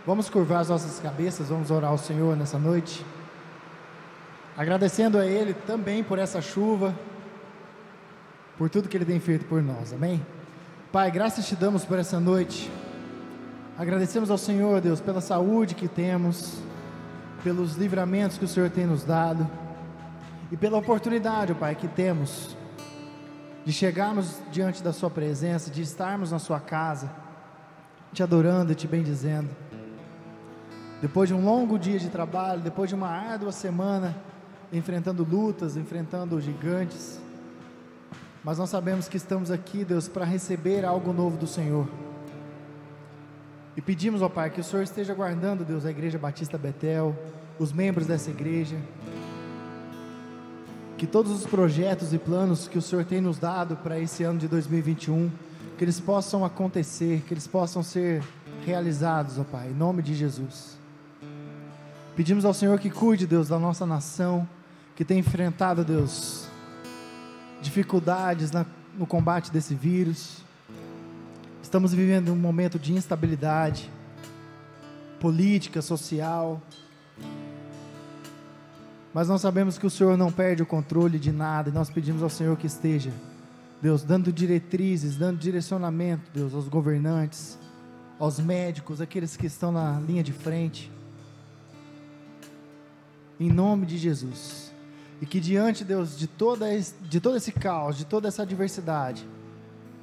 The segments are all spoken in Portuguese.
Vamos curvar as nossas cabeças, vamos orar ao Senhor nessa noite, agradecendo a Ele também por essa chuva, por tudo que Ele tem feito por nós, amém? Pai, graças te damos por essa noite, agradecemos ao Senhor, Deus, pela saúde que temos, pelos livramentos que o Senhor tem nos dado, e pela oportunidade, Pai, que temos, de chegarmos diante da Sua presença, de estarmos na Sua casa, te adorando e te bendizendo. Depois de um longo dia de trabalho, depois de uma árdua semana, enfrentando lutas, enfrentando gigantes, mas nós sabemos que estamos aqui, Deus, para receber algo novo do Senhor, e pedimos, ó Pai, que o Senhor esteja guardando, Deus, a Igreja Batista Betel, os membros dessa igreja, que todos os projetos e planos que o Senhor tem nos dado para esse ano de 2021, que eles possam acontecer, que eles possam ser realizados, ó Pai, em nome de Jesus. Pedimos ao Senhor que cuide, Deus, da nossa nação, que tem enfrentado, Deus, dificuldades no combate desse vírus. Estamos vivendo um momento de instabilidade política, social, mas nós sabemos que o Senhor não perde o controle de nada, e nós pedimos ao Senhor que esteja, Deus, dando diretrizes, dando direcionamento, Deus, aos governantes, aos médicos, aqueles que estão na linha de frente, em nome de Jesus, e que diante, Deus, de todo esse caos, de toda essa adversidade,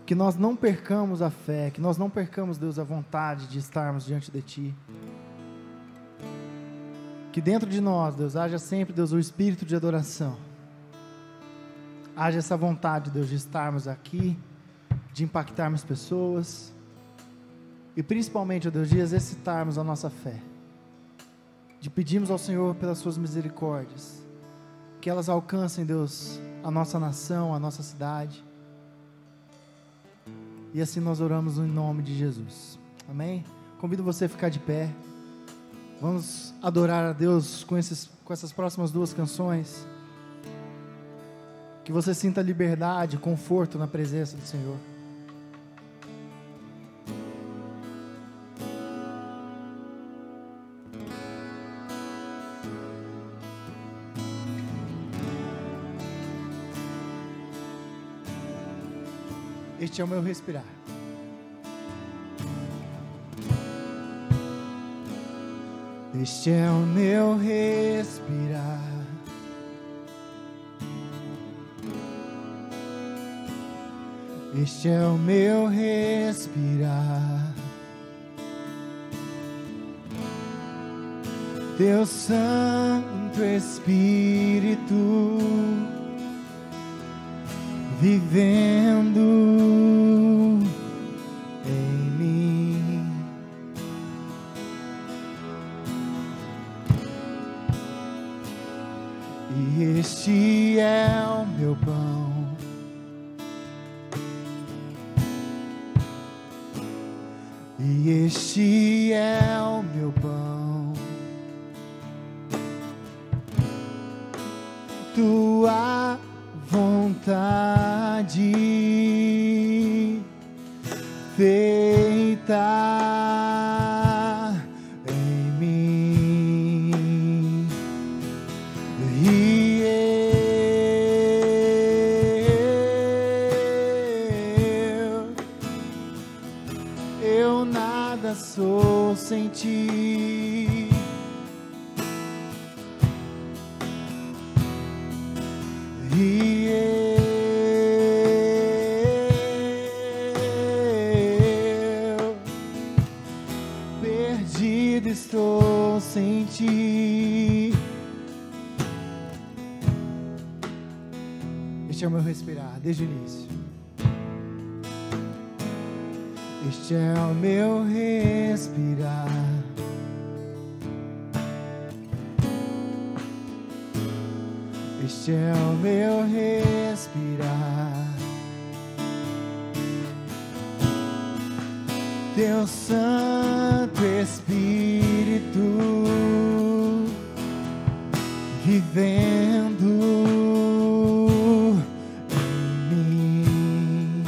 que nós não percamos a fé, que nós não percamos, Deus, a vontade de estarmos diante de Ti, que dentro de nós, Deus, haja sempre, Deus, o espírito de adoração, haja essa vontade, Deus, de estarmos aqui, de impactarmos pessoas, e principalmente, ó Deus, de exercitarmos a nossa fé, de pedirmos ao Senhor pelas suas misericórdias, que elas alcancem, Deus, a nossa nação, a nossa cidade, e assim nós oramos em nome de Jesus, amém? Convido você a ficar de pé, vamos adorar a Deus com essas próximas duas canções, que você sinta liberdade, conforto na presença do Senhor. Este é o meu respirar. Este é o meu respirar. Este é o meu respirar. Teu Santo Espírito vivendo em mim, e este é o meu pão, e este é o meu pão, tua vontade feita em mim, e eu nada sou sem ti. E eu perdido estou sem ti. Este é o meu respirar desde o início. Este é o meu respirar. Este é o meu respirar. Teu Santo Espírito vivendo em mim.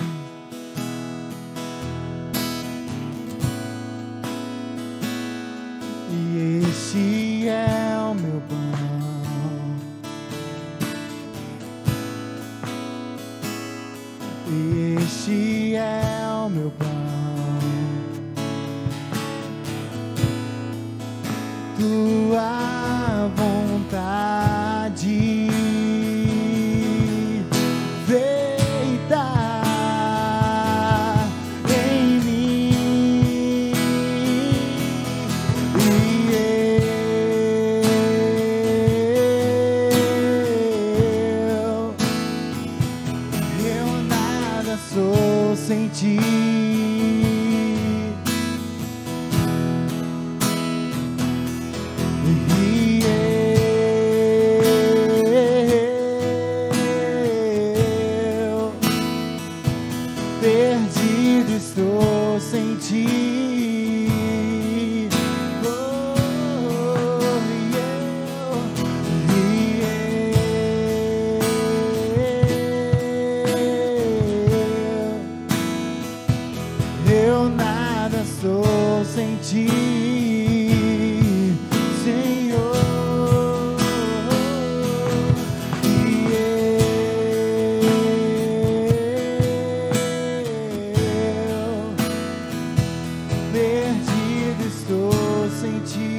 nada sou sem ti, Senhor. Perdido estou sem ti.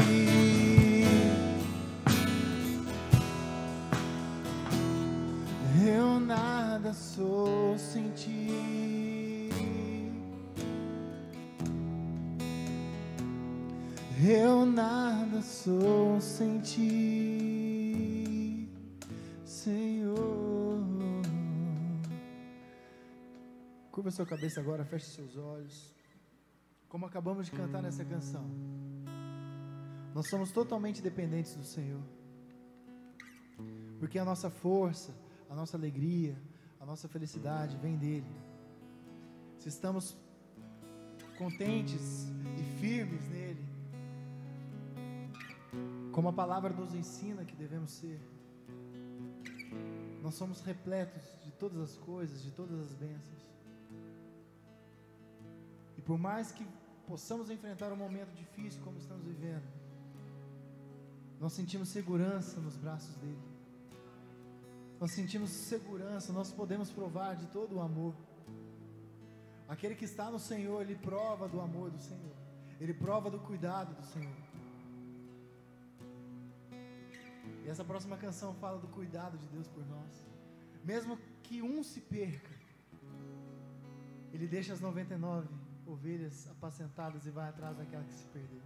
Eu nada sou sem ti. Eu nada sou sem ti, Senhor. Curva sua cabeça agora, feche seus olhos. Como acabamos de cantar nessa canção, nós somos totalmente dependentes do Senhor, porque a nossa força, a nossa alegria, a nossa felicidade vem dEle. Se estamos contentes e firmes nele, como a palavra nos ensina que devemos ser, nós somos repletos de todas as coisas, de todas as bênçãos. E por mais que possamos enfrentar um momento difícil como estamos vivendo, nós sentimos segurança nos braços dele. Nós sentimos segurança, nós podemos provar de todo o amor. Aquele que está no Senhor, ele prova do amor do Senhor, ele prova do cuidado do Senhor. E essa próxima canção fala do cuidado de Deus por nós. Mesmo que um se perca, ele deixa as 99 ovelhas apacentadas e vai atrás daquela que se perdeu.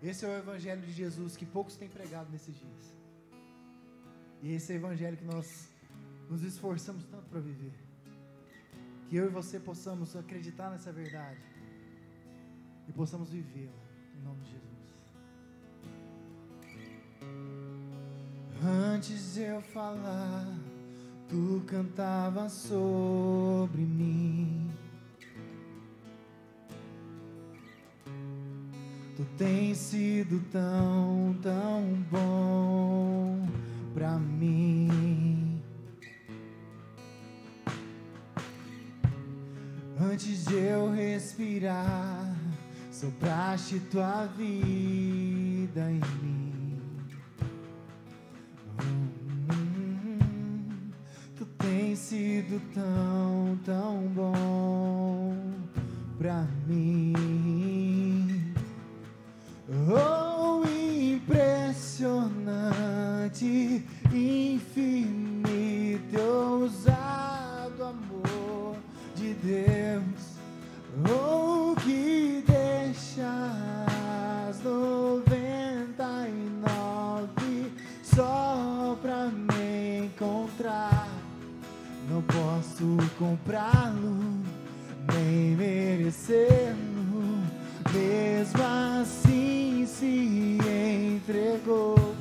Esse é o evangelho de Jesus que poucos têm pregado nesses dias. E esse é o evangelho que nós nos esforçamos tanto para viver. Que eu e você possamos acreditar nessa verdade e possamos vivê-la, em nome de Jesus. Antes de eu falar, tu cantava sobre mim. Tu tens sido tão, tão bom pra mim. Antes de eu respirar, sopraste tua vida em mim. Tu tens sido tão, tão bom pra mim. Oh, impressionante, infinito e ousado amor de Deus. Oh, que deixa as 99 só pra me encontrar. Não posso comprá-lo, nem merecê-lo, mesmo assim se entregou.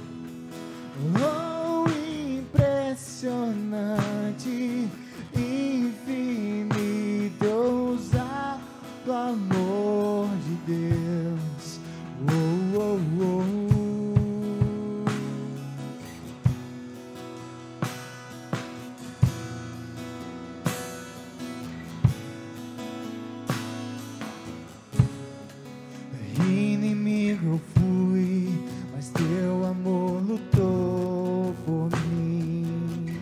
Oh, impressionante, infinito, ousado amor de Deus. Oh, oh, oh. Inimigo eu fui, mas teu amor lutou por mim.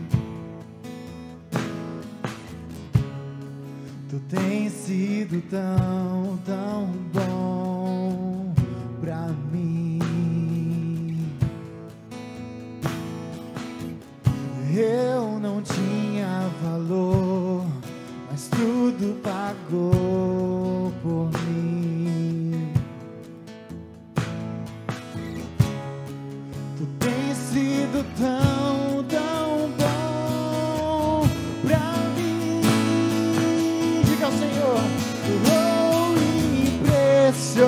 Tu tens sido tão, tão bom pra mim. Eu não tinha valor, mas tudo pagou por mim. Sido tão, tão bom pra mim. Diga ao Senhor, oh, impressionante.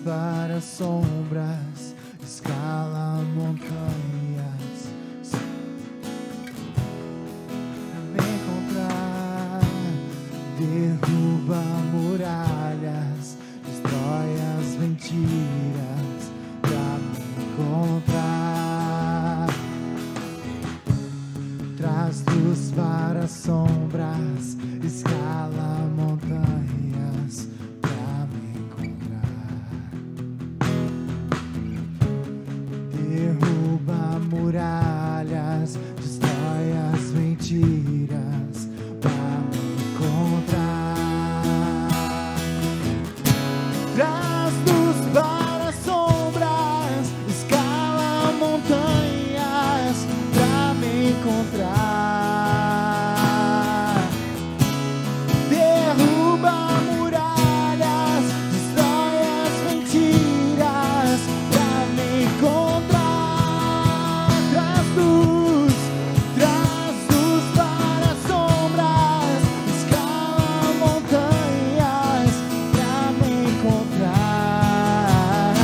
várias sombras, escala montanhas, pra me encontrar, derruba muralhas, destrói as mentiras, pra me encontrar, traz luz para as sombras, escala montanhas, pra me encontrar, derruba muralhas, destrói as mentiras, pra me encontrar, traz luz para as sombras, escala montanhas, pra me encontrar, derruba muralhas, destrói as mentiras, pra me encontrar, traz luz para as sombras, escala montanhas, pra me encontrar,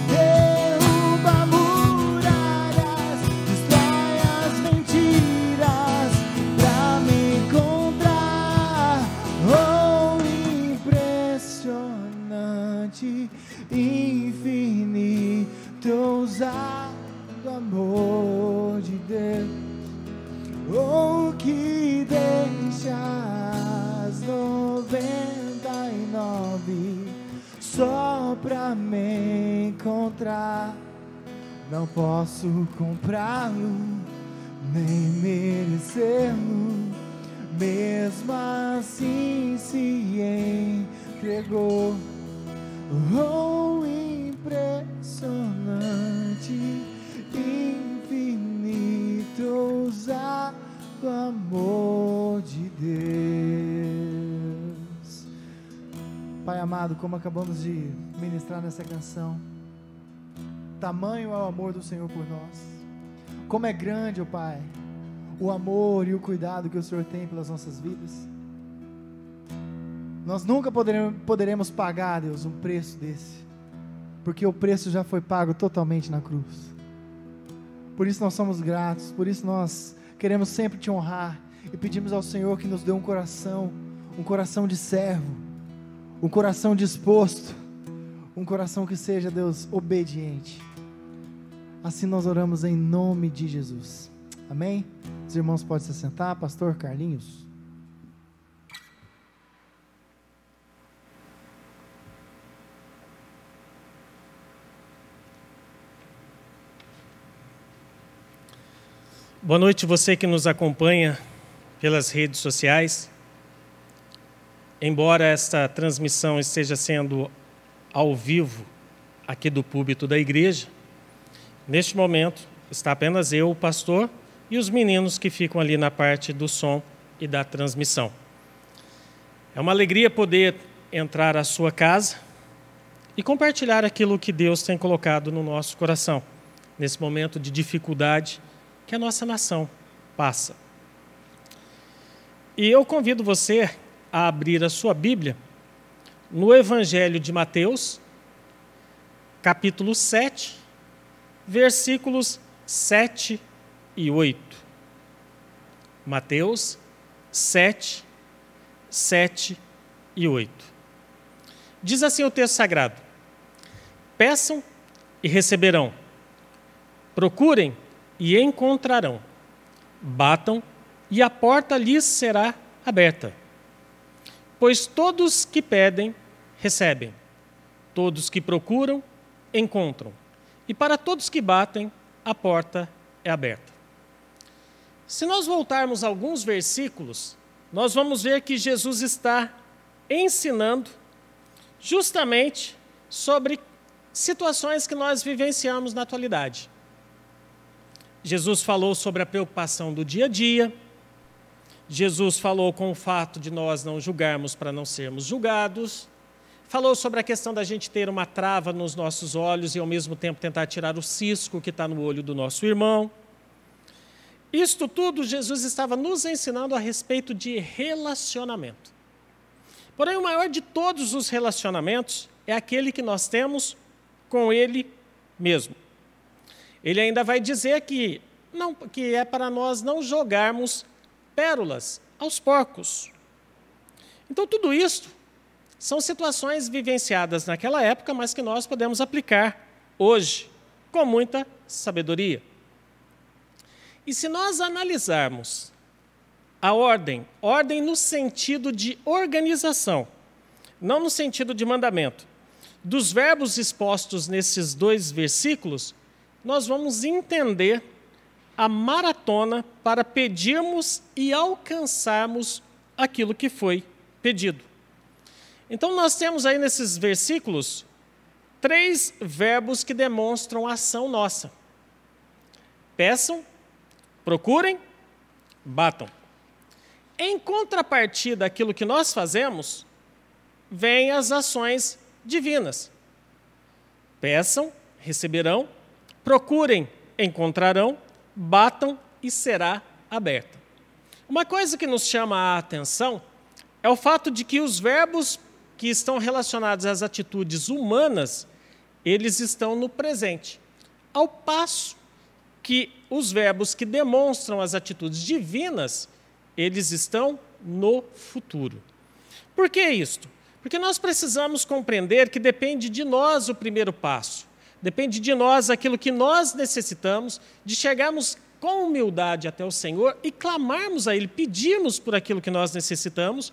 derruba muralhas, destrói as mentiras, pra me encontrar. Oh, impressionante, infinito, ousado amor de Deus. Oh, que deixa as 99 só pra me encontrar. Não posso comprá-lo, nem merecê-lo, mesmo assim se entregou. Oh, impressionante, infinito, ousado amor de Deus. Pai amado, como acabamos de ministrar nessa canção, tamanho é o amor do Senhor por nós. Como é grande, ó Pai, o amor e o cuidado que o Senhor tem pelas nossas vidas. Nós nunca poderemos pagar, Deus, um preço desse, porque o preço já foi pago totalmente na cruz. Por isso nós somos gratos, por isso nós queremos sempre te honrar e pedimos ao Senhor que nos dê um coração de servo, um coração disposto, um coração que seja, Deus, obediente. Assim nós oramos em nome de Jesus. Amém? Os irmãos podem se sentar. Pastor Carlinhos. Boa noite, você que nos acompanha pelas redes sociais. Embora esta transmissão esteja sendo ao vivo aqui do púlpito da igreja, neste momento está apenas eu, o pastor, e os meninos que ficam ali na parte do som e da transmissão. É uma alegria poder entrar à sua casa e compartilhar aquilo que Deus tem colocado no nosso coração, nesse momento de dificuldade que a nossa nação passa. E eu convido você a abrir a sua Bíblia no Evangelho de Mateus, capítulo 7, versículos 7 e 8. Mateus 7, 7 e 8. Diz assim o texto sagrado: peçam e receberão, procurem e encontrarão, batam e a porta lhes será aberta. Pois todos que pedem, recebem, todos que procuram, encontram, e para todos que batem, a porta é aberta. Se nós voltarmos alguns versículos, nós vamos ver que Jesus está ensinando justamente sobre situações que nós vivenciamos na atualidade. Jesus falou sobre a preocupação do dia a dia. Jesus falou com o fato de nós não julgarmos para não sermos julgados. Falou sobre a questão da gente ter uma trava nos nossos olhos e ao mesmo tempo tentar tirar o cisco que está no olho do nosso irmão. Isto tudo Jesus estava nos ensinando a respeito de relacionamento. Porém, o maior de todos os relacionamentos é aquele que nós temos com Ele mesmo. Ele ainda vai dizer que é para nós não jogarmos pérolas aos porcos. Então, tudo isso são situações vivenciadas naquela época, mas que nós podemos aplicar hoje, com muita sabedoria. E se nós analisarmos a ordem no sentido de organização, não no sentido de mandamento, dos verbos expostos nesses 2 versículos, nós vamos entender a maratona para pedirmos e alcançarmos aquilo que foi pedido. Então, nós temos aí nesses versículos 3 verbos que demonstram a ação nossa. Peçam, procurem, batam. Em contrapartida àquilo que nós fazemos, vêm as ações divinas. Peçam, receberão, procurem, encontrarão, batam e será aberta. Uma coisa que nos chama a atenção é o fato de que os verbos que estão relacionados às atitudes humanas, eles estão no presente, ao passo que os verbos que demonstram as atitudes divinas, eles estão no futuro. Por que isto? Porque nós precisamos compreender que depende de nós o primeiro passo, depende de nós aquilo que nós necessitamos, de chegarmos com humildade até o Senhor e clamarmos a Ele, pedirmos por aquilo que nós necessitamos,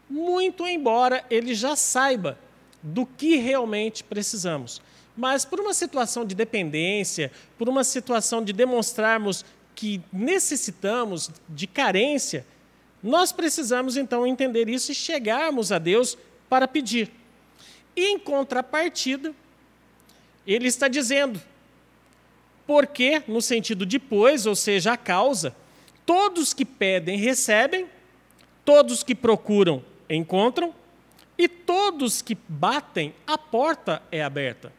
muito embora Ele já saiba do que realmente precisamos. Mas por uma situação de dependência, por uma situação de demonstrarmos que necessitamos de carência, nós precisamos então entender isso e chegarmos a Deus para pedir. E em contrapartida, ele está dizendo, porque, no sentido de pois, ou seja, a causa, todos que pedem recebem, todos que procuram encontram, e todos que batem, a porta é aberta.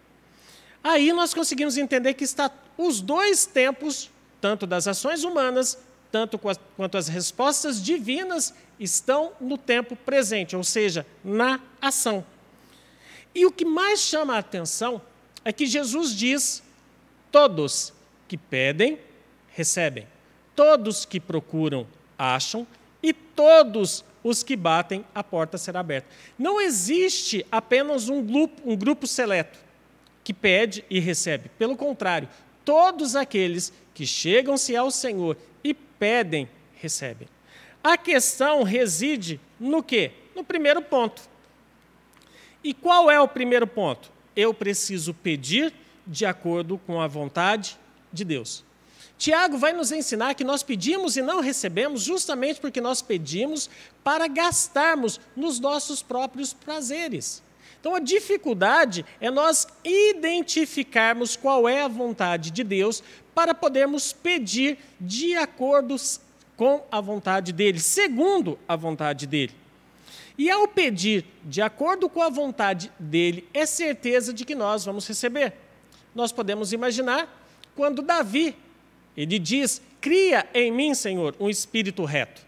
Aí nós conseguimos entender que está os 2 tempos, tanto das ações humanas, tanto quanto as respostas divinas, estão no tempo presente, ou seja, na ação. E o que mais chama a atenção é que Jesus diz, todos que pedem, recebem. Todos que procuram, acham. E todos os que batem, a porta será aberta. Não existe apenas um grupo seleto que pede e recebe. Pelo contrário, todos aqueles que chegam-se ao Senhor e pedem, recebem. A questão reside no quê? No primeiro ponto. E qual é o primeiro ponto? Eu preciso pedir de acordo com a vontade de Deus. Tiago vai nos ensinar que nós pedimos e não recebemos justamente porque nós pedimos para gastarmos nos nossos próprios prazeres. Então, a dificuldade é nós identificarmos qual é a vontade de Deus para podermos pedir de acordo com a vontade dele, segundo a vontade dele. E ao pedir de acordo com a vontade dele, é certeza de que nós vamos receber. Nós podemos imaginar quando Davi, ele diz, cria em mim, Senhor, um espírito reto.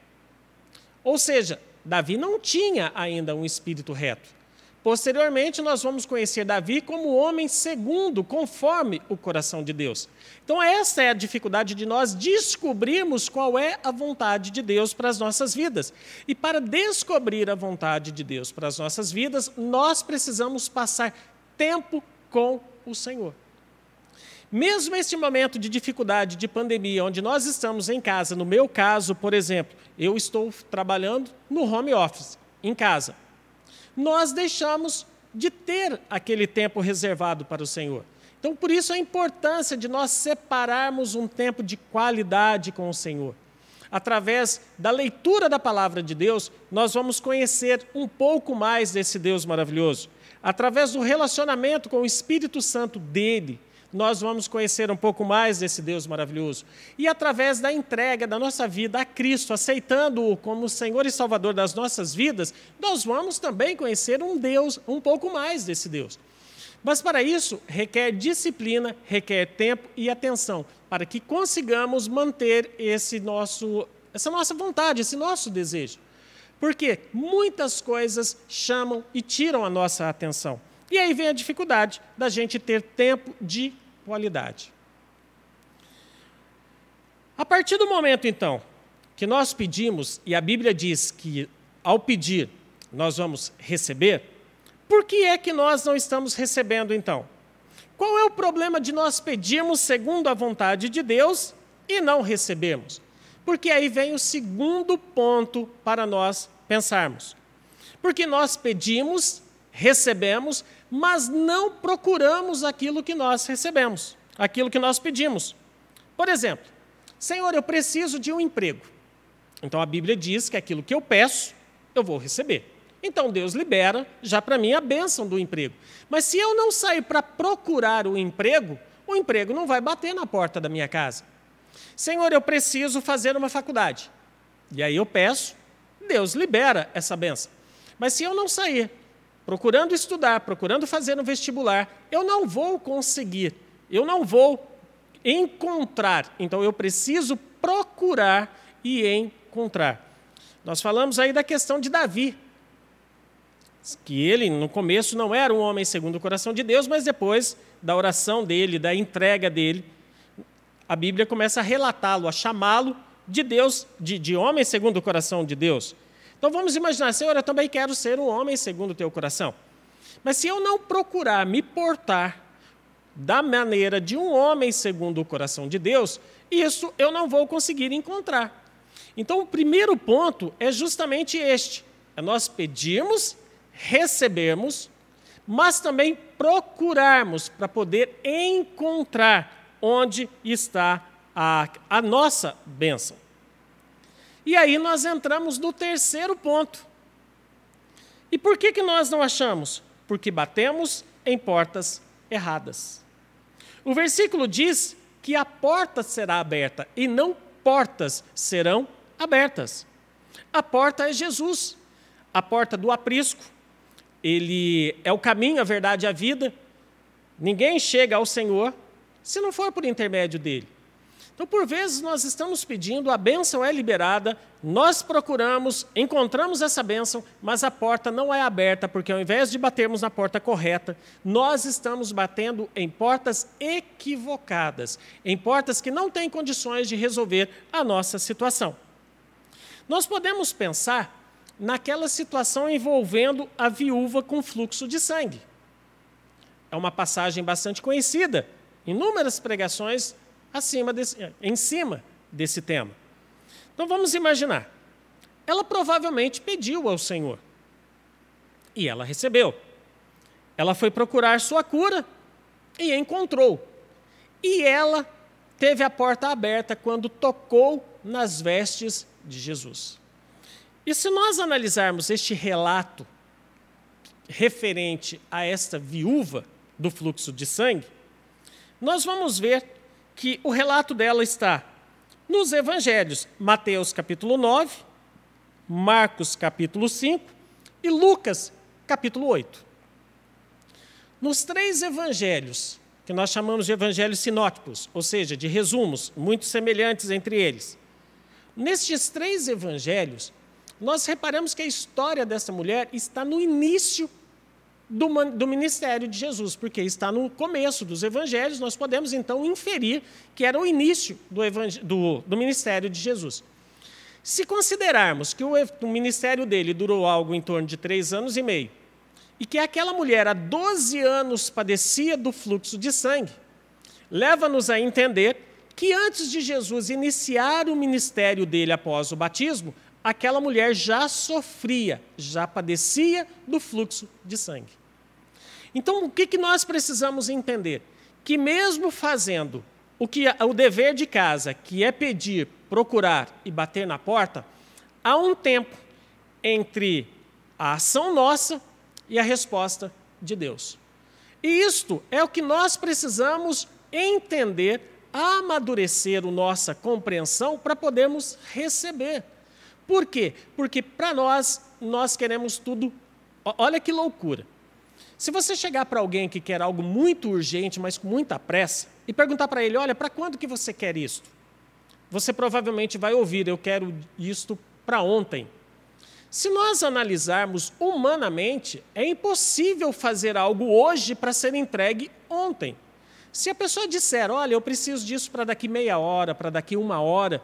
Ou seja, Davi não tinha ainda um espírito reto. Posteriormente, nós vamos conhecer Davi como homem segundo, conforme o coração de Deus. Então, essa é a dificuldade de nós descobrirmos qual é a vontade de Deus para as nossas vidas. E para descobrir a vontade de Deus para as nossas vidas, nós precisamos passar tempo com o Senhor. Mesmo este momento de dificuldade, de pandemia, onde nós estamos em casa, no meu caso, por exemplo, eu estou trabalhando no home office, em casa. Nós deixamos de ter aquele tempo reservado para o Senhor. Então, por isso a importância de nós separarmos um tempo de qualidade com o Senhor. Através da leitura da palavra de Deus, nós vamos conhecer um pouco mais desse Deus maravilhoso. Através do relacionamento com o Espírito Santo dele, nós vamos conhecer um pouco mais desse Deus maravilhoso. E através da entrega da nossa vida a Cristo, aceitando-o como Senhor e Salvador das nossas vidas, nós vamos também conhecer um Deus, um pouco mais desse Deus. Mas para isso, requer disciplina, requer tempo e atenção, para que consigamos manter essa nossa vontade, esse nosso desejo. Porque muitas coisas chamam e tiram a nossa atenção. E aí vem a dificuldade da gente ter tempo de qualidade. A partir do momento, então, que nós pedimos, e a Bíblia diz que, ao pedir, nós vamos receber, por que é que nós não estamos recebendo, então? Qual é o problema de nós pedirmos segundo a vontade de Deus e não recebermos? Porque aí vem o segundo ponto para nós pensarmos. Porque nós pedimos, recebemos, mas não procuramos aquilo que nós recebemos, aquilo que nós pedimos. Por exemplo, Senhor, eu preciso de um emprego. Então a Bíblia diz que aquilo que eu peço, eu vou receber. Então Deus libera já para mim a bênção do emprego. Mas se eu não sair para procurar o emprego não vai bater na porta da minha casa. Senhor, eu preciso fazer uma faculdade. E aí eu peço, Deus libera essa bênção. Mas se eu não sair procurando estudar, procurando fazer um vestibular, eu não vou conseguir, eu não vou encontrar. Então eu preciso procurar e encontrar. Nós falamos aí da questão de Davi, que ele, no começo, não era um homem segundo o coração de Deus, mas depois da oração dele, da entrega dele, a Bíblia começa a relatá-lo, a chamá-lo de Deus, de homem segundo o coração de Deus. Então vamos imaginar, Senhor, eu também quero ser um homem segundo o teu coração. Mas se eu não procurar me portar da maneira de um homem segundo o coração de Deus, isso eu não vou conseguir encontrar. Então o primeiro ponto é justamente este, é nós pedirmos, recebermos, mas também procurarmos para poder encontrar onde está a nossa bênção. E aí nós entramos no terceiro ponto. E por que nós não achamos? Porque batemos em portas erradas. O versículo diz que a porta será aberta e não portas serão abertas. A porta é Jesus, a porta do aprisco. Ele é o caminho, a verdade e a vida. Ninguém chega ao Senhor se não for por intermédio dele. Então, por vezes, nós estamos pedindo, a bênção é liberada, nós procuramos, encontramos essa bênção, mas a porta não é aberta, porque ao invés de batermos na porta correta, nós estamos batendo em portas equivocadas, em portas que não têm condições de resolver a nossa situação. Nós podemos pensar naquela situação envolvendo a viúva com fluxo de sangue. É uma passagem bastante conhecida, inúmeras pregações em cima desse tema. Então vamos imaginar. Ela provavelmente pediu ao Senhor. E ela recebeu. Ela foi procurar sua cura e encontrou. E ela teve a porta aberta quando tocou nas vestes de Jesus. E se nós analisarmos este relato referente a esta viúva do fluxo de sangue, nós vamos ver que o relato dela está nos evangelhos, Mateus capítulo 9, Marcos capítulo 5 e Lucas capítulo 8. Nos três evangelhos, que nós chamamos de evangelhos sinóticos, ou seja, de resumos, muito semelhantes entre eles, nestes três evangelhos, nós reparamos que a história dessa mulher está no início do ministério de Jesus, porque está no começo dos evangelhos, nós podemos então inferir que era o início do ministério de Jesus. Se considerarmos que o ministério dele durou algo em torno de 3 anos e meio, e que aquela mulher há 12 anos padecia do fluxo de sangue, leva-nos a entender que antes de Jesus iniciar o ministério dele após o batismo, aquela mulher já sofria, já padecia do fluxo de sangue. Então, o que nós precisamos entender? Que mesmo fazendo o dever de casa, que é pedir, procurar e bater na porta, há um tempo entre a ação nossa e a resposta de Deus. E isto é o que nós precisamos entender, amadurecer a nossa compreensão para podermos receber. Por quê? Porque para nós queremos tudo. Olha que loucura. Se você chegar para alguém que quer algo muito urgente, mas com muita pressa, e perguntar para ele, olha, para quando que você quer isto? Você provavelmente vai ouvir, eu quero isto para ontem. Se nós analisarmos humanamente, é impossível fazer algo hoje para ser entregue ontem. Se a pessoa disser, olha, eu preciso disso para daqui meia hora, para daqui 1 hora,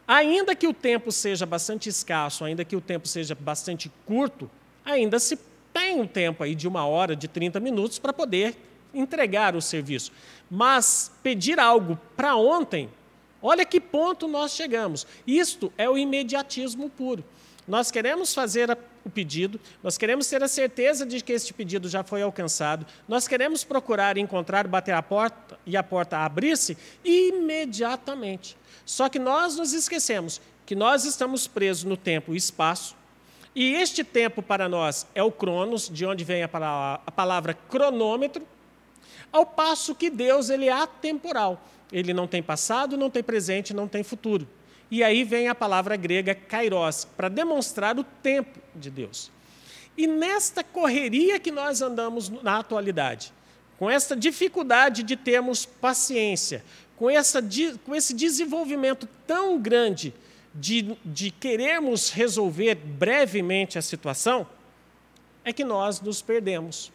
ainda que o tempo seja bastante escasso, ainda que o tempo seja bastante curto, ainda se tem um tempo aí de 1 hora, de 30 minutos para poder entregar o serviço. Mas pedir algo para ontem, olha que ponto nós chegamos. Isto é o imediatismo puro. Nós queremos fazer o pedido, nós queremos ter a certeza de que este pedido já foi alcançado, nós queremos procurar, encontrar, bater a porta e a porta abrir-se imediatamente. Só que nós nos esquecemos que nós estamos presos no tempo e espaço, e este tempo para nós é o cronos, de onde vem a palavra cronômetro, ao passo que Deus ele é atemporal. Ele não tem passado, não tem presente, não tem futuro. E aí vem a palavra grega kairos, para demonstrar o tempo de Deus. E nesta correria que nós andamos na atualidade, com essa dificuldade de termos paciência, com esse desenvolvimento tão grande de querermos resolver brevemente a situação, é que nós nos perdemos.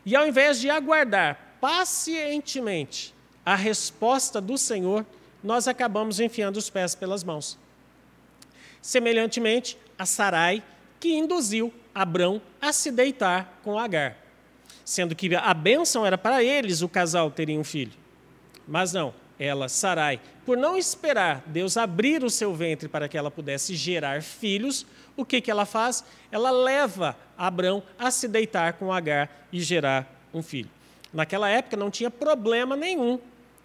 E ao invés de aguardar pacientemente a resposta do Senhor, nós acabamos enfiando os pés pelas mãos. Semelhantemente a Sarai, que induziu Abrão a se deitar com Agar, sendo que a bênção era para eles, o casal teria um filho. Mas não, ela, Sarai, por não esperar Deus abrir o seu ventre para que ela pudesse gerar filhos, o que ela faz? Ela leva Abrão a se deitar com Agar e gerar um filho. Naquela época não tinha problema nenhum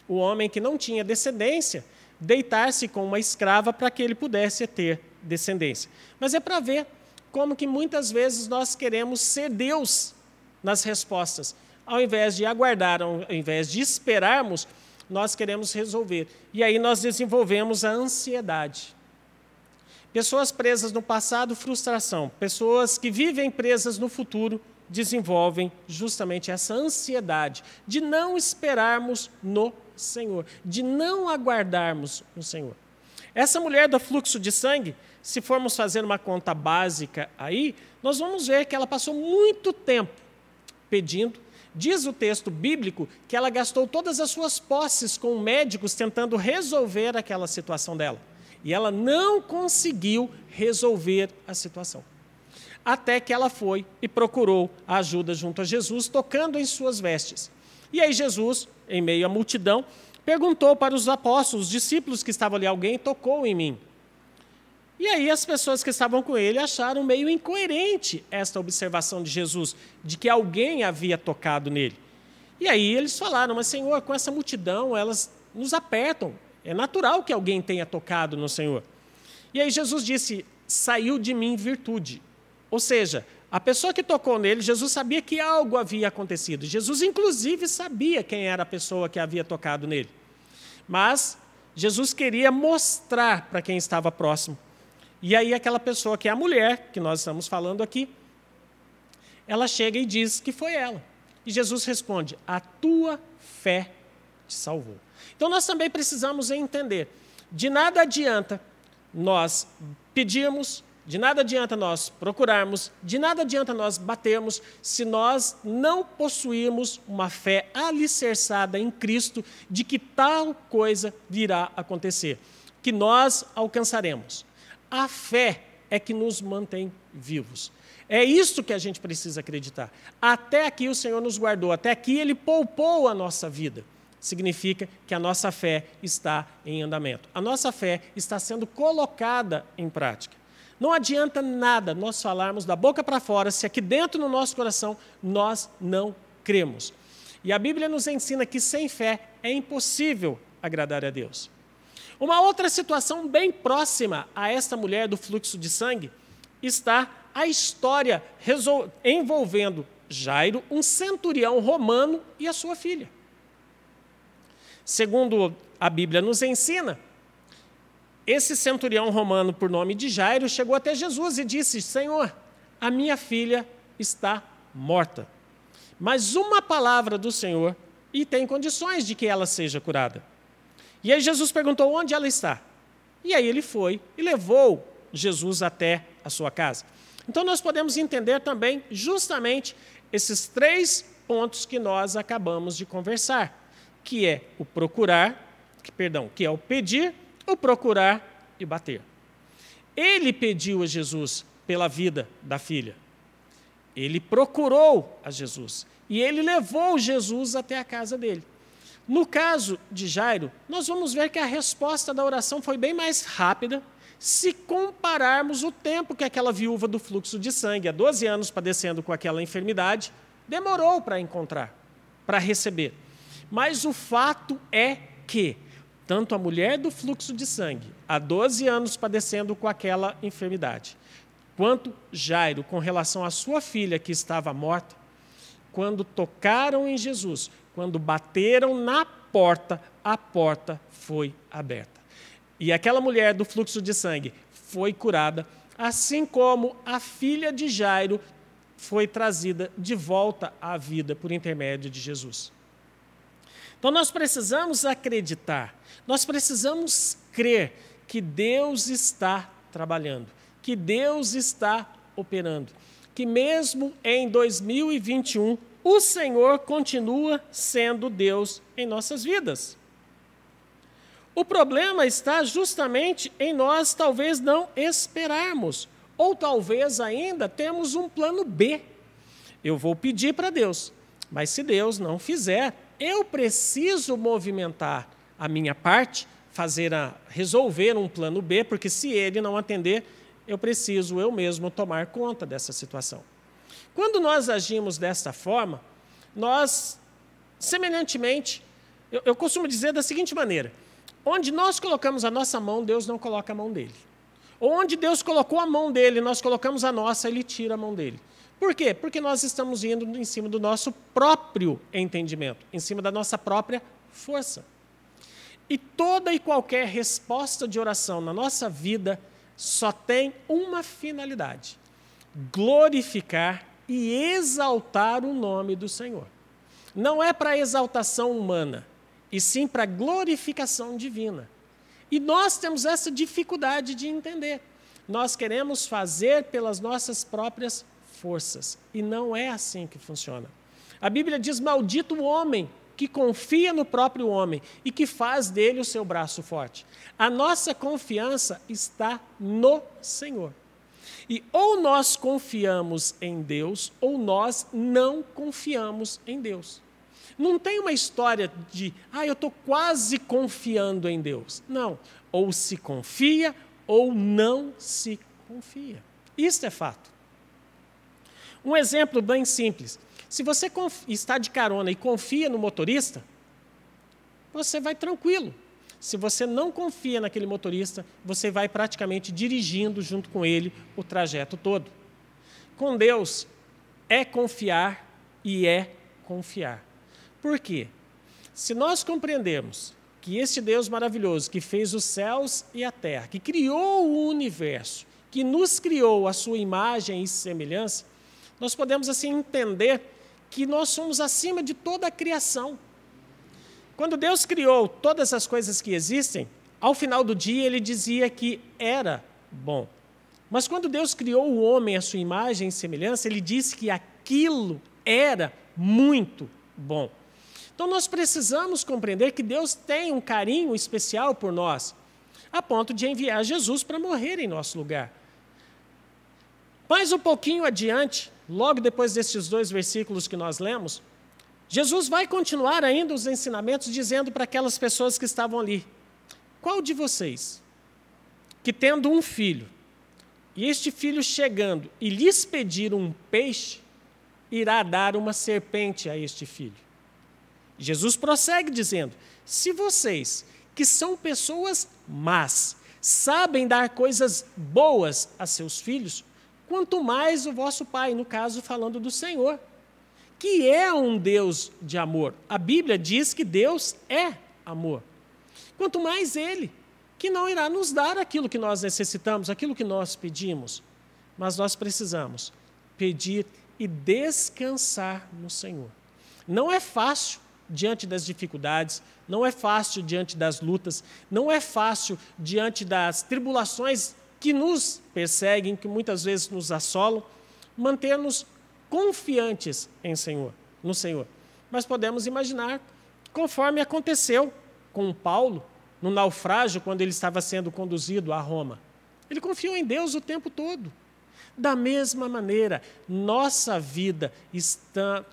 o homem que não tinha descendência deitar-se com uma escrava para que ele pudesse ter descendência. Mas é para ver como que muitas vezes nós queremos ser Deus nas respostas. Ao invés de aguardar, ao invés de esperarmos, nós queremos resolver. E aí nós desenvolvemos a ansiedade. Pessoas presas no passado, frustração. Pessoas que vivem presas no futuro, desenvolvem justamente essa ansiedade de não esperarmos no Senhor, de não aguardarmos no Senhor. Essa mulher do fluxo de sangue, se formos fazer uma conta básica aí, nós vamos ver que ela passou muito tempo pedindo. Diz o texto bíblico que ela gastou todas as suas posses com médicos tentando resolver aquela situação dela. E ela não conseguiu resolver a situação. Até que ela foi e procurou a ajuda junto a Jesus, tocando em suas vestes. E aí Jesus, em meio à multidão, perguntou para os apóstolos, os discípulos que estavam ali, alguém tocou em mim? E aí as pessoas que estavam com ele acharam meio incoerente esta observação de Jesus, de que alguém havia tocado nele. E aí eles falaram, mas Senhor, com essa multidão, elas nos apertam. É natural que alguém tenha tocado no Senhor. E aí Jesus disse, saiu de mim virtude. Ou seja, a pessoa que tocou nele, Jesus sabia que algo havia acontecido. Jesus, inclusive, sabia quem era a pessoa que havia tocado nele. Mas Jesus queria mostrar para quem estava próximo. E aí aquela pessoa, que é a mulher, que nós estamos falando aqui, ela chega e diz que foi ela. E Jesus responde, a tua fé te salvou. Então nós também precisamos entender, de nada adianta nós pedirmos, de nada adianta nós procurarmos, de nada adianta nós batermos, se nós não possuirmos uma fé alicerçada em Cristo de que tal coisa virá acontecer, que nós alcançaremos. A fé é que nos mantém vivos. É isso que a gente precisa acreditar. Até aqui o Senhor nos guardou, até aqui Ele poupou a nossa vida. Significa que a nossa fé está em andamento. A nossa fé está sendo colocada em prática. Não adianta nada nós falarmos da boca para fora se aqui dentro no nosso coração nós não cremos. E a Bíblia nos ensina que sem fé é impossível agradar a Deus. Uma outra situação bem próxima a esta mulher do fluxo de sangue está a história envolvendo Jairo, um centurião romano e a sua filha. Segundo a Bíblia nos ensina, esse centurião romano, por nome de Jairo, chegou até Jesus e disse, Senhor, a minha filha está morta. Mas uma palavra do Senhor e tem condições de que ela seja curada. E aí Jesus perguntou onde ela está. E aí ele foi e levou Jesus até a sua casa. Então, nós podemos entender também justamente esses 3 pontos que nós acabamos de conversar, que é o que é o pedir, o procurar e bater. Ele pediu a Jesus pela vida da filha. Ele procurou a Jesus e ele levou Jesus até a casa dele. No caso de Jairo, nós vamos ver que a resposta da oração foi bem mais rápida se compararmos o tempo que aquela viúva do fluxo de sangue, há 12 anos padecendo com aquela enfermidade, demorou para encontrar, para receber. Mas o fato é que tanto a mulher do fluxo de sangue, há 12 anos padecendo com aquela enfermidade, quanto Jairo, com relação à sua filha que estava morta, quando tocaram em Jesus, quando bateram na porta, a porta foi aberta. E aquela mulher do fluxo de sangue foi curada, assim como a filha de Jairo foi trazida de volta à vida por intermédio de Jesus. Então nós precisamos acreditar, nós precisamos crer que Deus está trabalhando, que Deus está operando, que mesmo em 2021, o Senhor continua sendo Deus em nossas vidas. O problema está justamente em nós talvez não esperarmos, ou talvez ainda temos um plano B. Eu vou pedir para Deus, mas se Deus não fizer, eu preciso movimentar a minha parte, resolver um plano B, porque se ele não atender, eu preciso eu mesmo tomar conta dessa situação. Quando nós agimos desta forma, nós, semelhantemente, eu costumo dizer da seguinte maneira: onde nós colocamos a nossa mão, Deus não coloca a mão dele. Onde Deus colocou a mão dele, nós colocamos a nossa, ele tira a mão dele. Por quê? Porque nós estamos indo em cima do nosso próprio entendimento, em cima da nossa própria força. E toda e qualquer resposta de oração na nossa vida só tem uma finalidade: glorificar e exaltar o nome do Senhor. Não é para exaltação humana, e sim para glorificação divina. E nós temos essa dificuldade de entender. Nós queremos fazer pelas nossas próprias forças, e não é assim que funciona. A Bíblia diz: maldito o homem que confia no próprio homem e que faz dele o seu braço forte. A nossa confiança está no Senhor. E ou nós confiamos em Deus, ou nós não confiamos em Deus. Não tem uma história de, eu estou quase confiando em Deus. Não. Ou se confia, ou não se confia. Isso é fato. Um exemplo bem simples. Se você está de carona e confia no motorista, você vai tranquilo. Se você não confia naquele motorista, você vai praticamente dirigindo junto com ele o trajeto todo. Com Deus, é confiar e é confiar. Por quê? Se nós compreendermos que este Deus maravilhoso, que fez os céus e a terra, que criou o universo, que nos criou a sua imagem e semelhança, nós podemos assim entender que nós somos acima de toda a criação. Quando Deus criou todas as coisas que existem, ao final do dia ele dizia que era bom. Mas quando Deus criou o homem à sua imagem e semelhança, ele disse que aquilo era muito bom. Então nós precisamos compreender que Deus tem um carinho especial por nós, a ponto de enviar Jesus para morrer em nosso lugar. Mais um pouquinho adiante, logo depois destes 2 versículos que nós lemos, Jesus vai continuar ainda os ensinamentos dizendo para aquelas pessoas que estavam ali: qual de vocês, que tendo um filho, e este filho chegando e lhes pedir um peixe, irá dar uma serpente a este filho? Jesus prossegue dizendo: se vocês, que são pessoas más, sabem dar coisas boas a seus filhos, quanto mais o vosso Pai, no caso falando do Senhor, que é um Deus de amor. A Bíblia diz que Deus é amor. Quanto mais Ele, que não irá nos dar aquilo que nós necessitamos, aquilo que nós pedimos. Mas nós precisamos pedir e descansar no Senhor. Não é fácil diante das dificuldades, não é fácil diante das lutas, não é fácil diante das tribulações que nos perseguem, que muitas vezes nos assolam, manter-nos confiantes no Senhor. Mas podemos imaginar, conforme aconteceu com Paulo, no naufrágio, quando ele estava sendo conduzido a Roma. Ele confiou em Deus o tempo todo. Da mesma maneira, nossa vida está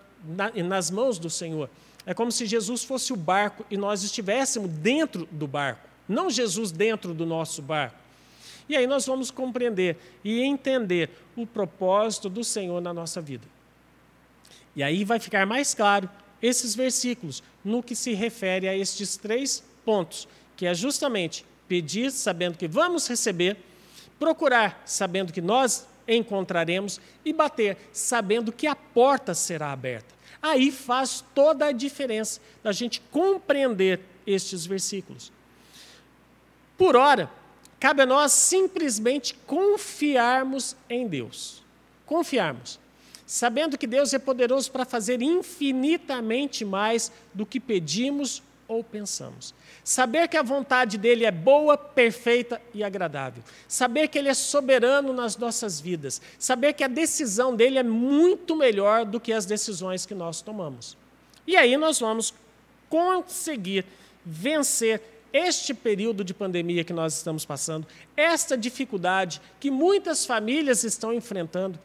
nas mãos do Senhor. É como se Jesus fosse o barco e nós estivéssemos dentro do barco, não Jesus dentro do nosso barco. E aí nós vamos compreender e entender o propósito do Senhor na nossa vida. E aí vai ficar mais claro esses versículos no que se refere a estes 3 pontos, que é justamente pedir sabendo que vamos receber, procurar sabendo que nós encontraremos e bater sabendo que a porta será aberta. Aí faz toda a diferença da gente compreender estes versículos. Por ora, cabe a nós simplesmente confiarmos em Deus. Confiarmos. Sabendo que Deus é poderoso para fazer infinitamente mais do que pedimos ou pensamos. Saber que a vontade dele é boa, perfeita e agradável. Saber que ele é soberano nas nossas vidas. Saber que a decisão dele é muito melhor do que as decisões que nós tomamos. E aí nós vamos conseguir vencer este período de pandemia que nós estamos passando, esta dificuldade que muitas famílias estão enfrentando,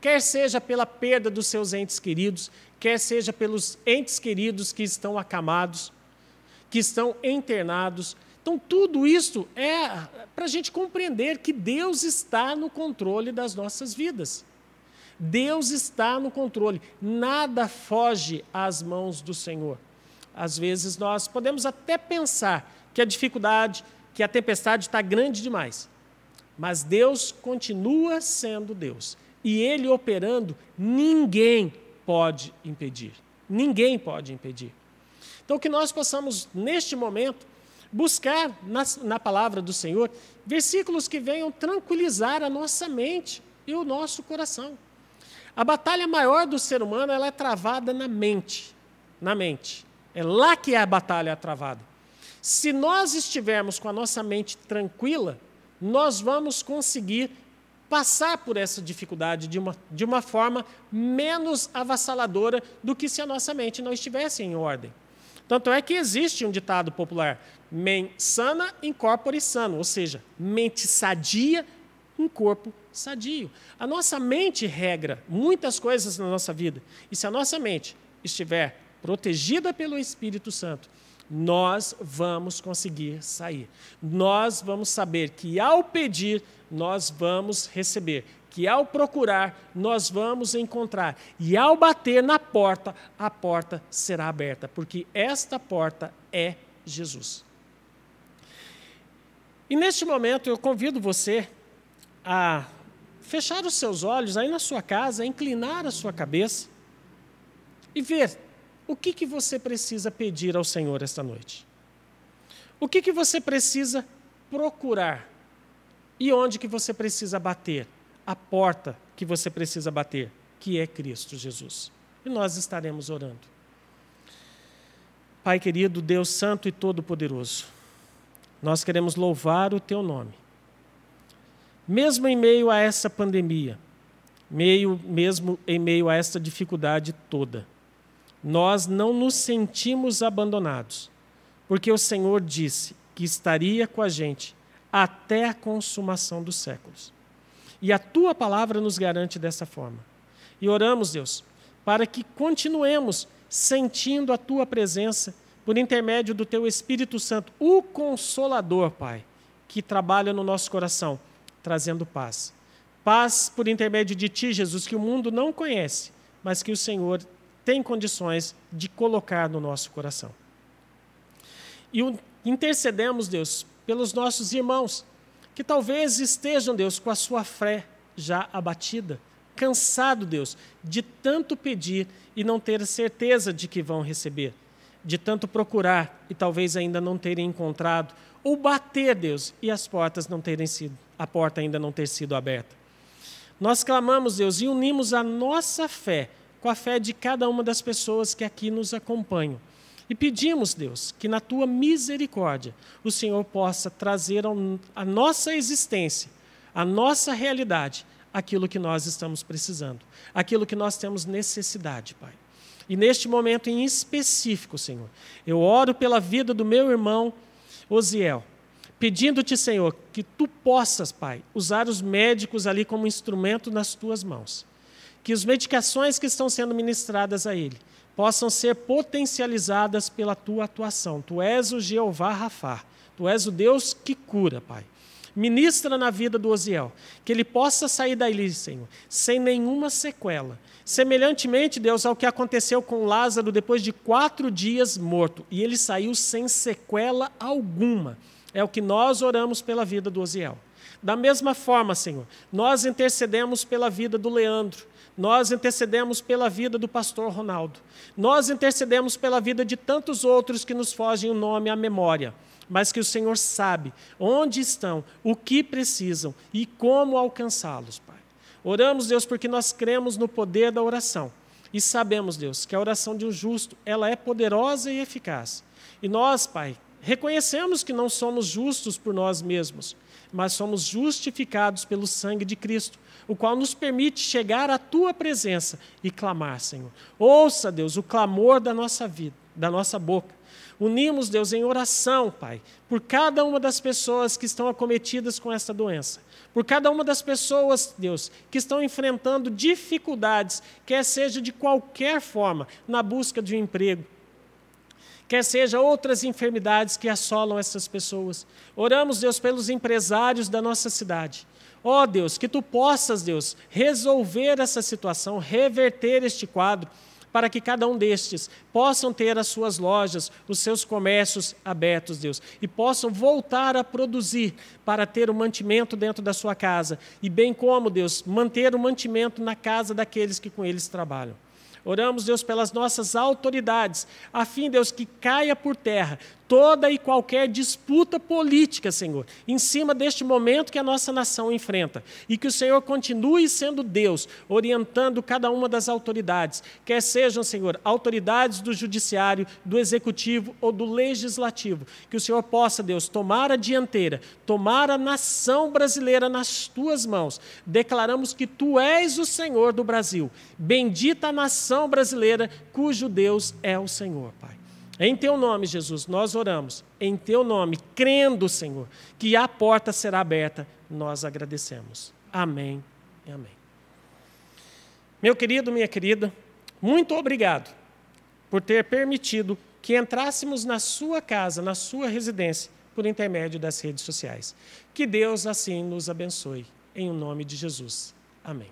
quer seja pela perda dos seus entes queridos, quer seja pelos entes queridos que estão acamados, que estão internados. Então, tudo isso é para a gente compreender que Deus está no controle das nossas vidas. Deus está no controle. Nada foge às mãos do Senhor. Às vezes, nós podemos até pensar que a dificuldade, que a tempestade está grande demais. Mas Deus continua sendo Deus. E Ele operando, ninguém pode impedir. Ninguém pode impedir. Então, que nós possamos, neste momento, buscar na palavra do Senhor versículos que venham tranquilizar a nossa mente e o nosso coração. A batalha maior do ser humano ela é travada na mente. Na mente. É lá que a batalha é travada. Se nós estivermos com a nossa mente tranquila, nós vamos conseguir passar por essa dificuldade de uma forma menos avassaladora do que se a nossa mente não estivesse em ordem. Tanto é que existe um ditado popular, mente sana in corpore sano, ou seja, mente sadia em corpo sadio. A nossa mente regra muitas coisas na nossa vida. E se a nossa mente estiver protegida pelo Espírito Santo, nós vamos conseguir sair. Nós vamos saber que ao pedir, nós vamos receber. Que ao procurar, nós vamos encontrar. E ao bater na porta, a porta será aberta. Porque esta porta é Jesus. E neste momento, eu convido você a fechar os seus olhos aí na sua casa, a inclinar a sua cabeça e ver o que você precisa pedir ao Senhor esta noite. O que você precisa procurar e onde que você precisa bater. A porta que você precisa bater, que é Cristo Jesus. E nós estaremos orando. Pai querido, Deus Santo e Todo-Poderoso, nós queremos louvar o Teu nome. Mesmo em meio a essa pandemia, mesmo em meio a essa dificuldade toda, nós não nos sentimos abandonados, porque o Senhor disse que estaria com a gente até a consumação dos séculos. E a Tua palavra nos garante dessa forma. E oramos, Deus, para que continuemos sentindo a Tua presença por intermédio do Teu Espírito Santo, o Consolador, Pai, que trabalha no nosso coração, trazendo paz. Paz por intermédio de Ti, Jesus, que o mundo não conhece, mas que o Senhor tem condições de colocar no nosso coração. E intercedemos, Deus, pelos nossos irmãos, que talvez estejam, Deus, com a sua fé já abatida, cansado, Deus, de tanto pedir e não ter certeza de que vão receber, de tanto procurar e talvez ainda não terem encontrado, ou bater, Deus, e a porta ainda não ter sido aberta. Nós clamamos, Deus, e unimos a nossa fé com a fé de cada uma das pessoas que aqui nos acompanham. E pedimos, Deus, que na Tua misericórdia o Senhor possa trazer à nossa existência a nossa realidade, aquilo que nós estamos precisando, aquilo que nós temos necessidade, Pai. E neste momento em específico, Senhor, eu oro pela vida do meu irmão Osiel, pedindo-te, Senhor, que tu possas, Pai, usar os médicos ali como instrumento nas tuas mãos. Que as medicações que estão sendo ministradas a ele possam ser potencializadas pela tua atuação. Tu és o Jeová Rafá, tu és o Deus que cura, Pai. Ministra na vida do Osiel, que ele possa sair dali, Senhor, sem nenhuma sequela. Semelhantemente, Deus, ao que aconteceu com Lázaro depois de 4 dias morto, e ele saiu sem sequela alguma. É o que nós oramos pela vida do Osiel. Da mesma forma, Senhor, nós intercedemos pela vida do Leandro, nós intercedemos pela vida do pastor Ronaldo, nós intercedemos pela vida de tantos outros que nos fogem o nome à memória, mas que o Senhor sabe onde estão, o que precisam e como alcançá-los, Pai. Oramos, Deus, porque nós cremos no poder da oração e sabemos, Deus, que a oração de um justo, ela é poderosa e eficaz. E nós, Pai, reconhecemos que não somos justos por nós mesmos, mas somos justificados pelo sangue de Cristo, o qual nos permite chegar à tua presença e clamar, Senhor. Ouça, Deus, o clamor da nossa vida, da nossa boca. Unimos, Deus, em oração, Pai, por cada uma das pessoas que estão acometidas com esta doença, por cada uma das pessoas, Deus, que estão enfrentando dificuldades, quer seja de qualquer forma, na busca de um emprego, quer seja outras enfermidades que assolam essas pessoas. Oramos, Deus, pelos empresários da nossa cidade. Ó Deus, que tu possas, Deus, resolver essa situação, reverter este quadro, para que cada um destes possam ter as suas lojas, os seus comércios abertos, Deus, e possam voltar a produzir para ter o mantimento dentro da sua casa, e bem como, Deus, manter o mantimento na casa daqueles que com eles trabalham. Oramos, Deus, pelas nossas autoridades, a fim, Deus, que caia por terra toda e qualquer disputa política, Senhor, em cima deste momento que a nossa nação enfrenta. E que o Senhor continue sendo Deus, orientando cada uma das autoridades, quer sejam, Senhor, autoridades do judiciário, do executivo ou do legislativo. Que o Senhor possa, Deus, tomar a dianteira, tomar a nação brasileira nas tuas mãos. Declaramos que tu és o Senhor do Brasil. Bendita a nação brasileira, cujo Deus é o Senhor, Pai. Em teu nome, Jesus, nós oramos. Em teu nome, crendo, Senhor, que a porta será aberta, nós agradecemos. Amém e amém. Meu querido, minha querida, muito obrigado por ter permitido que entrássemos na sua casa, na sua residência, por intermédio das redes sociais. Que Deus assim nos abençoe. Em nome de Jesus. Amém.